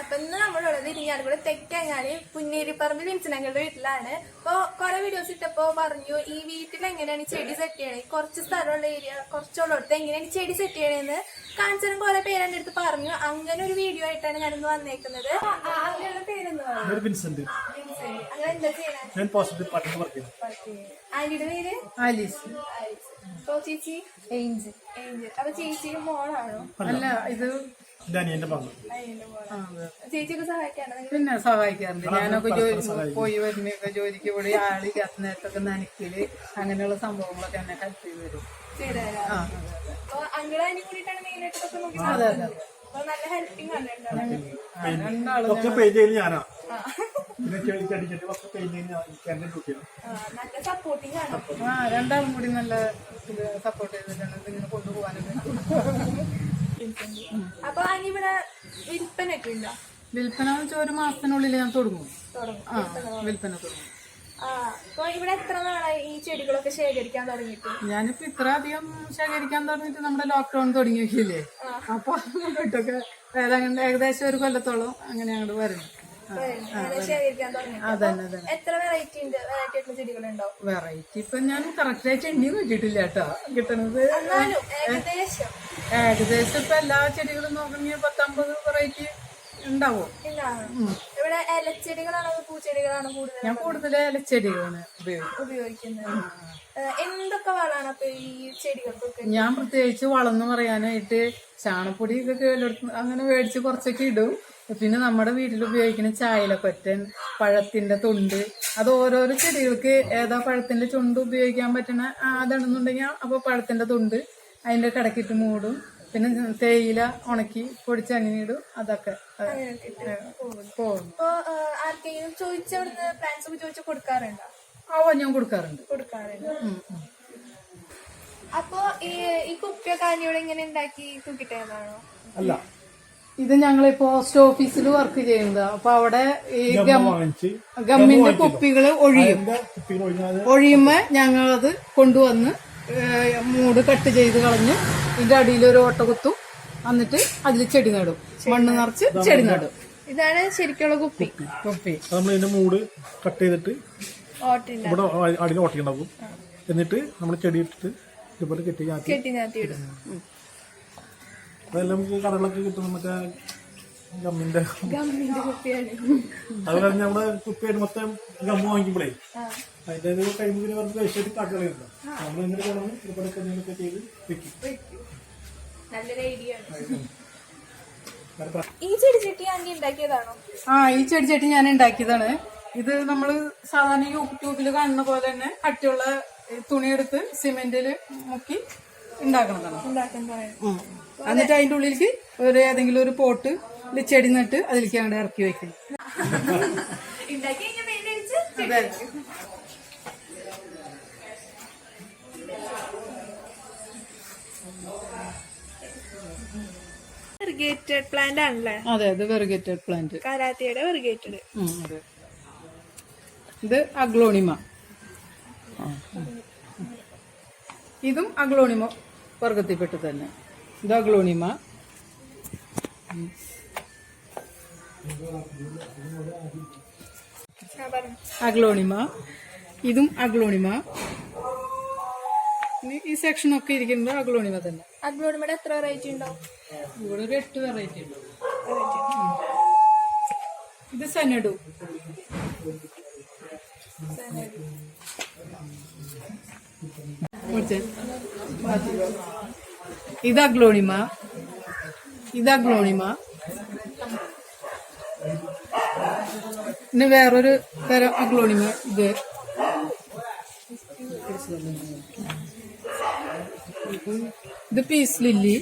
അപ്പൊ ഇന്ന് നമ്മളുള്ളത് ഇരിങ്ങാലക്കുട തെക്കങ്ങാടി പുന്നേരിപ്പറമ്പ് വിൻസനങ്ങളുടെ വീട്ടിലാണ്. അപ്പൊ കുറെ വീഡിയോസ് ഇട്ടപ്പോ പറഞ്ഞു ഈ വീട്ടിൽ എങ്ങനെയാണ് ചെടി സെറ്റ് ചെയ്യണേ, കുറച്ച് സ്ഥലമുള്ള ഏരിയ കുറച്ചുള്ളടത്ത് എങ്ങനെയാണ് ചെടി സെറ്റ് ചെയ്യണേന്ന് കാണിച്ചാലും കുറെ പേരെന്റെ അടുത്ത് പറഞ്ഞു. അങ്ങനെ ഒരു വീഡിയോ ആയിട്ടാണ് ഞാനിന്ന് വന്നേക്കുന്നത്. അങ്ങനെയുള്ള പേരെന്ന് പറഞ്ഞു വിൻസെന്റ്. അങ്ങനെ എന്താ ചെയ്യണേ? ആന്റിയുടെ പേര് ആലീസ്. അപ്പൊ ചേച്ചി ഏഞ്ചൽ. അപ്പൊ ചേച്ചി മോളാണോ? അല്ല, ഇത് ചേച്ചിയൊക്കെ സഹായിക്കാണോ? പിന്നെ സഹായിക്കാറുണ്ട്. ഞാനൊക്കെ പോയി വരുമ്പോ ജോലിക്ക് പോയി ആളി കത്ത് നേരത്തൊക്കെ നനയ്ക്കല് അങ്ങനെയുള്ള സംഭവങ്ങളൊക്കെ എന്നെ ഹെൽപ്പ് ചെയ്ത് വരും. അതെ അതെ, നല്ല ഹെൽപ്പിംഗ് ആണ് രണ്ടാളും. നല്ല സപ്പോർട്ടിംഗ് ആണ്. രണ്ടാളും കൂടി നല്ല സപ്പോർട്ട് ചെയ്തിട്ടാണ് ഇതിങ്ങനെ കൊണ്ടുപോകാനൊക്കെ. അപ്പൊ ഇവിടെ വിൽപ്പനൊക്കെ ഉണ്ടോ? വിൽപ്പന വെച്ചാൽ ഒരു മാസത്തിനുള്ളിൽ ഞാൻ തുടങ്ങും. വിൽപ്പന തുടങ്ങും. അപ്പൊ ഇവിടെ എത്ര നാളായി ഈ ചെടികളൊക്കെ ശേഖരിക്കാൻ തുടങ്ങിയിട്ട്? ഞാനിപ്പോ ഇത്ര അധികം ശേഖരിക്കാൻ തുടങ്ങിയിട്ട് നമ്മുടെ ലോക്ക്ഡൌൺ തുടങ്ങി വെക്കില്ലേ, അപ്പൊ അങ്ങോട്ടൊക്കെ ഏകദേശം ഒരു കൊല്ലത്തോളം അങ്ങനെ അങ്ങോട്ട് വരുന്നു. ശേഖരിക്കാൻ തുടങ്ങി. അതന്നെ. എത്ര വെറൈറ്റി ഉണ്ട്? വെറൈറ്റി ആയിട്ടുള്ള ചെടികളുണ്ടോ? വെറൈറ്റി ഇപ്പൊ ഞാൻ കറക്റ്റായിട്ട് എണ്ണി നോക്കിയിട്ടില്ല കേട്ടോ. കിട്ടണത് ഏകദേശം ഇപ്പൊ എല്ലാ ചെടികളും നോക്കണമെങ്കിൽ 10-50 വെറൈറ്റി ഉണ്ടാവും. ഇവിടെ ഇലച്ചെടികളാണോ പൂച്ചെടികളാണോ കൂടുതൽ? ഞാൻ കൂടുതൽ ഇലച്ചെടികളാണ് ഉപയോഗിക്കുന്നത്. എന്തൊക്കെ വളമാണ് അപ്പൊ ഈ ചെടികൾക്കൊക്കെ? ഞാൻ പ്രത്യേകിച്ച് വളർന്നു പറയാനായിട്ട് ചാണപ്പൊടി ഒക്കെ അങ്ങനെ മേടിച്ച് കുറച്ചൊക്കെ ഇടും. പിന്നെ നമ്മുടെ വീട്ടിൽ ഉപയോഗിക്കുന്ന ചായലക്കൊറ്റൻ, പഴത്തിന്റെ തൊണ്ട്, അത് ഓരോരോ ചെടികൾക്ക് ഏതാ പഴത്തിന്റെ ചുണ്ട് ഉപയോഗിക്കാൻ പറ്റണ അതാണെന്നുണ്ടെങ്കിൽ അപ്പൊ പഴത്തിന്റെ തൊണ്ട് അതിന്റെ കടക്കിട്ട് മൂടും. പിന്നെ തേയില ഉണക്കി പൊടിച്ച് അങ്ങനെ ഇടും. അതൊക്കെ പോകും. ആർക്കെങ്കിലും ചോദിച്ചവിടുന്ന് പ്ലാൻസ് ഒക്കെ ചോദിച്ചു കൊടുക്കാറുണ്ടോ? ഞാൻ കൊടുക്കാറുണ്ട്. അപ്പൊ ഈ കുപ്പിയൊക്കെ ഇവിടെ ഇങ്ങനെ ഉണ്ടാക്കി തൂക്കിട്ടേതാണോ? അല്ല, ഇത് ഞങ്ങളിപ്പോ പോസ്റ്റ് ഓഫീസിൽ വർക്ക് ചെയ്യുന്നത്. അപ്പൊ അവിടെ ഈ ഗമ്മിന്റെ കുപ്പികള് ഒഴിയുമ്പോ ഞങ്ങളത് കൊണ്ടുവന്ന് മൂട് കട്ട് ചെയ്ത് കളഞ്ഞ് ഇതിന്റെ അടിയിൽ ഒരു ഓട്ട കുത്തും. എന്നിട്ട് അതിൽ ചെടി നടും, മണ്ണ് നിറച്ച് ചെടി നടും. ഇതാണ് ശരിക്കുള്ള കുപ്പി. നമ്മൾ ഇതിന്റെ മൂട് കട്ട് ചെയ്തിട്ട് ഇവിടെ അടിയിൽ ഓട്ടിണ്ടാവും. എന്നിട്ട് നമ്മൾ ചെടി ഇട്ടിട്ട് ഇതുപോലെ കെട്ടി ഇടും. അതെല്ലാം നമുക്ക് കടകളൊക്കെ കിട്ടും. മറ്റേ ഗമ്മിന്റെ കുപ്പിയാണ്. അതുപോലെ നമ്മുടെ കുപ്പിയായിട്ട് മൊത്തം ഗമ്മ് വാങ്ങിക്കുമ്പോഴേ അതിന്റെ ഒരു ടൈമിൽ കുറച്ച് കഴിച്ചിട്ട് കാട്ടുകളുണ്ട്. നമ്മൾ ഇങ്ങനെ കിടന്ന് ഇതുപോലെ എന്തെങ്കിലുമൊക്കെ ചെയ്ത് വെക്കും. നല്ലൊരു ഐഡിയ ആണ്. ഈ ചെടിച്ചട്ടി ആന്റി ഉണ്ടാക്കിയതാണോ? ഈ ചെടിച്ചട്ടി ഞാൻ ഉണ്ടാക്കിയതാണ്. ഇത് നമ്മള് സാധാരണ യൂട്യൂബിൽ കാണുന്ന പോലെ തന്നെ കട്ടിയുള്ള തുണിയെടുത്ത് സിമെന്റില് മുക്കി ഉണ്ടാക്കണതാണ്. എന്നിട്ട് അതിന്റെ ഉള്ളിലേക്ക് ഏതെങ്കിലും ഒരു പോട്ട് ചെടി നട്ട് അതിലേക്ക് അങ്ങോട്ട് ഇറക്കി വെക്കും. അതെ. വെറിഗേറ്റഡ് പ്ലാന്റ് ആണല്ലേ? അതെ, അത് വെറിഗേറ്റഡ് പ്ലാന്റ്. കരാത്തിയുടെ വെറിഗേറ്റഡ്. അതെ. ഇത് അഗ്ലോണിമ. ഇതും അഗ്ലോണിമ വർഗത്തിൽപ്പെട്ട് തന്നെ. ഇത് അഗ്ലോണിമ. ഇതും അഗ്ലോണിമ. ഈ സെക്ഷനൊക്കെ ഇരിക്കുന്നത് അഗ്ലോണിമ തന്നെ. അഗ്ലോണിമയുടെ എത്ര വെറൈറ്റി ഉണ്ടാവും? ഇവിടെ ഒരു 8 വെറൈറ്റി ഉണ്ട്. ഇത് സെനഡു. ഇത് അഗ്ലോണിമ. പിന്നെ വേറൊരു തരം അഗ്ലോണിമ. ഇത് പീസ് ലില്ലി.